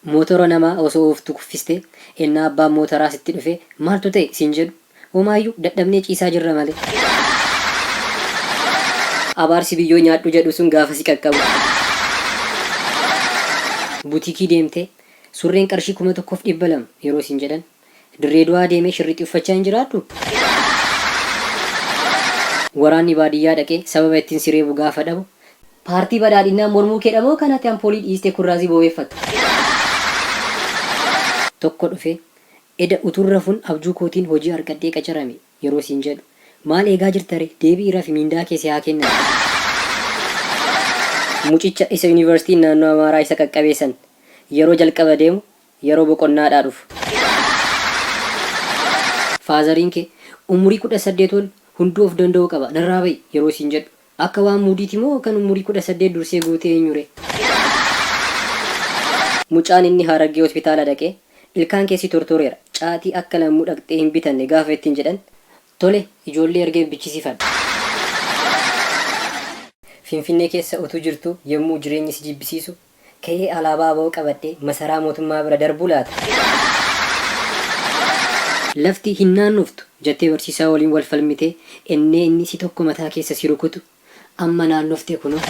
Motora namaa osoo ooftu kuffiste ennaa abbaan motoraa sitti dhufe maaltu ta'e siin jedhu homaayyuu dadhabnee ciisaa jirra malee. Abaarsi biyyoo nyaadhu jedhu sun gaafa si qaqqabu. Butikii deemtee surreen qarshii 1,200 yeroo siin jedhan dirree du'aa deemee shirriitti uffachaa hin jiraadhu. Waraanni baadiyyaa dhaqee sababa ittiin sireebu gaafa dhabu paartii badhaadhinaa mormuu kedhamoo kanatti ampoolii dhiistee kurraazii boo'eeffatu. Tokko dhufe eda uturra fun abjuu kootiin hojii argadhee qacarame yeroo siin jedhu maal eegaa jirtare deebi'ii fi mindaa kee si haa kennan. Mucicha isa yuunivarsiitiin naannoo Amaaraa isa qaqqabeessan yeroo jalqaba deemu yeroo boqonnaadhaa dhufu. Faazariin kee umurii 18 ol hunduu of danda'uu qaba narraa ba'i yeroo siin jedhu akka waan muudiiti moo kan umurii 18 dursee guutee eenyure. Mucaan inni Harargee hospitaala dhaqee ilkaan keessi tortoreera caatii akka lammuu dhaqxee hin bitanne gaafa ittiin jedhan tole ijoollee ergee bichisiifadha. Finfinnee keessa utuu jirtu yommuu jireenyi si jibbisiisu ka'ee alaabaa aboo qabadhee masaraa mootummaa bira darbuu laata. Lafti hin naannoftu jettee barsiisaa waliin wal falmitee ennee inni si tokko mataa keessa si rukutu amma naannoftee kunoo.